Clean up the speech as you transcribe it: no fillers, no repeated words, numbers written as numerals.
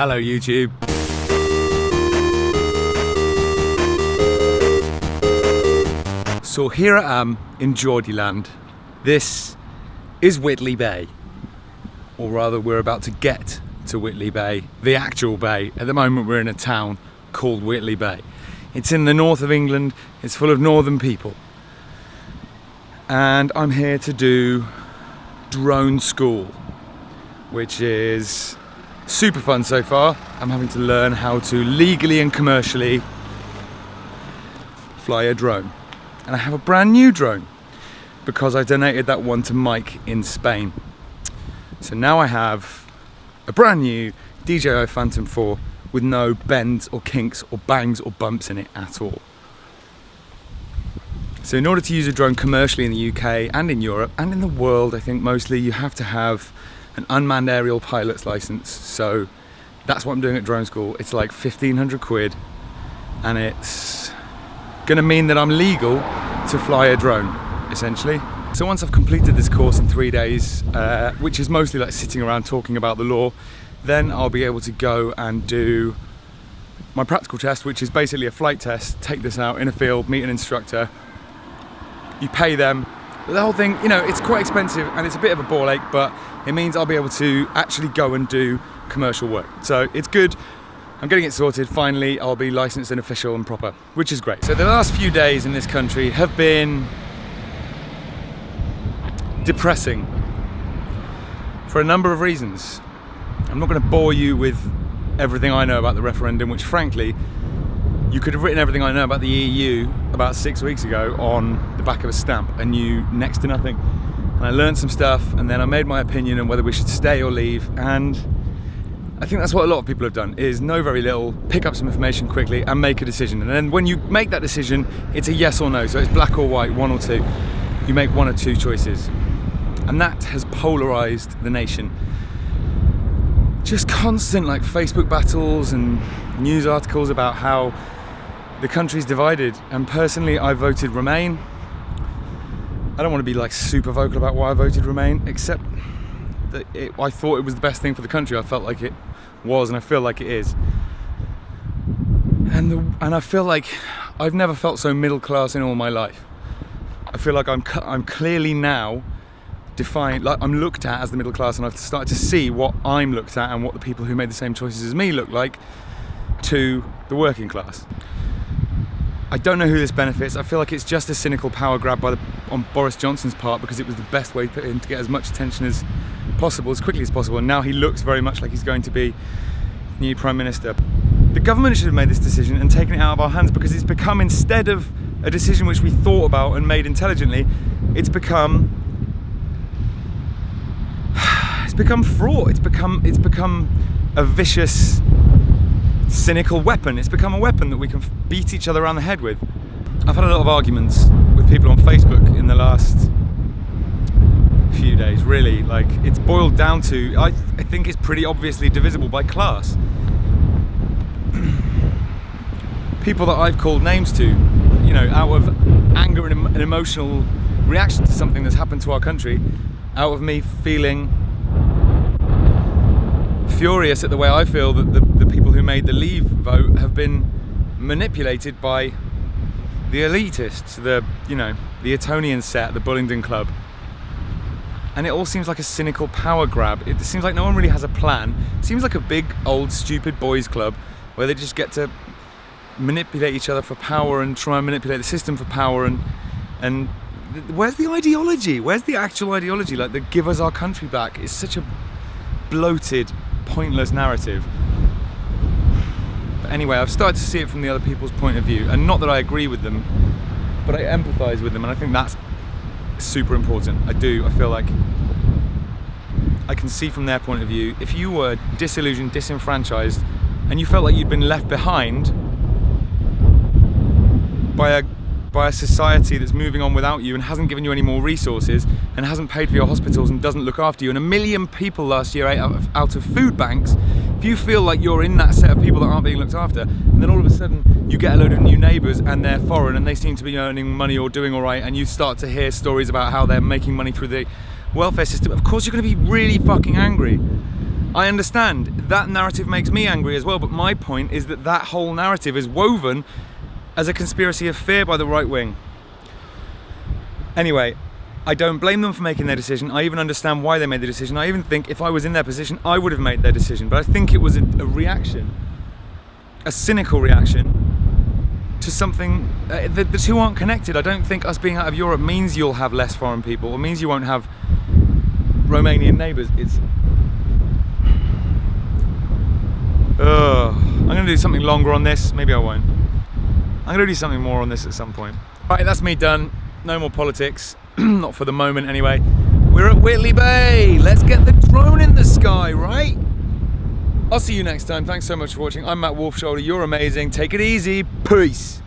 Hello YouTube. So here I am in Geordieland. This is Whitley Bay, or rather we're about to get to Whitley Bay, the actual bay. At the moment we're in a town called Whitley Bay. It's in the north of England, it's full of northern people. And I'm here to do drone school, which is super fun so far. I'm having to learn how to legally and commercially fly a drone. And I have a brand new drone because I donated that one to Mike in Spain. So now I have a brand new DJI Phantom 4 with no bends or kinks or bangs or bumps in it at all. So in order to use a drone commercially in the UK and in Europe and in the world, I think mostly, you have to have an unmanned aerial pilot's license. So that's what I'm doing at drone school. It's like 1,500 quid and it's gonna mean that I'm legal to fly a drone, essentially. So once I've completed this course in 3 days, which is mostly like sitting around talking about the law, then I'll be able to go and do my practical test, which is basically a flight test. Take this out in a field, meet an instructor, you pay them. But the whole thing, you know, it's quite expensive and it's a bit of a ball ache, but it means I'll be able to actually go and do commercial work. So it's good. I'm getting it sorted. Finally, I'll be licensed and official and proper, which is great. So the last few days in this country have been depressing for a number of reasons. I'm not going to bore you with everything I know about the referendum, which frankly, you could have written everything I know about the EU about 6 weeks ago on the back of a stamp and knew next to nothing. And I learned some stuff and then I made my opinion on whether we should stay or leave. And I think that's what a lot of people have done, is know very little, pick up some information quickly and make a decision. And then when you make that decision, it's a yes or no. So it's black or white, one or two. You make one or two choices. And that has polarized the nation. Just constant like Facebook battles and news articles about how the country's divided. And personally, I voted Remain. I don't want to be like super vocal about why I voted Remain, except that I thought it was the best thing for the country. I felt like it was, and I feel like it is. And I feel like I've never felt so middle class in all my life. I feel like I'm clearly now defined, like I'm looked at as the middle class, and I've started to see what I'm looked at and what the people who made the same choices as me look like to the working class. I don't know who this benefits. I feel like it's just a cynical power grab on Boris Johnson's part, because it was the best way for him to get as much attention as possible, as quickly as possible, and now he looks very much like he's going to be new Prime Minister. The government should have made this decision and taken it out of our hands, because it's become, instead of a decision which we thought about and made intelligently, it's become fraught. It's become a vicious, cynical weapon. It's become a weapon that we can beat each other around the head with. I've had a lot of arguments with people on Facebook in the last few days, really. Like, it's boiled down to, I think it's pretty obviously divisible by class. People that I've called names to, you know, out of anger and an emotional reaction to something that's happened to our country, out of me feeling furious at the way I feel that the people who made the Leave vote have been manipulated by the elitists, the Etonian set, the Bullingdon Club. And it all seems like a cynical power grab. It seems like no one really has a plan. It seems like a big, old, stupid boys club where they just get to manipulate each other for power and try and manipulate the system for power. And where's the ideology? Where's the actual ideology? Like, the give us our country back is such a bloated, pointless narrative. But anyway, I've started to see it from the other people's point of view, and not that I agree with them, but I empathise with them, and I think that's super important. I feel like I can see from their point of view. If you were disillusioned, disenfranchised, and you felt like you'd been left behind by a society that's moving on without you and hasn't given you any more resources and hasn't paid for your hospitals and doesn't look after you, and 1 million people last year out of food banks, if you feel like you're in that set of people that aren't being looked after, and then all of a sudden you get a load of new neighbours and they're foreign and they seem to be earning money or doing all right, and you start to hear stories about how they're making money through the welfare system, of course you're going to be really fucking angry. I understand that narrative makes me angry as well, but my point is that that whole narrative is woven as a conspiracy of fear by the right wing. Anyway, I don't blame them for making their decision. I even understand why they made the decision. I even think if I was in their position, I would have made their decision. But I think it was a reaction, a cynical reaction to something. The two aren't connected. I don't think us being out of Europe means you'll have less foreign people, or means you won't have Romanian neighbours. I'm going to do something longer on this. Maybe I won't. I'm going to do something more on this at some point. Right, that's me done. No more politics. Not for the moment, anyway. We're at Whitley Bay. Let's get the drone in the sky, right? I'll see you next time. Thanks so much for watching. I'm Matt Wolfshoulder. You're amazing. Take it easy. Peace.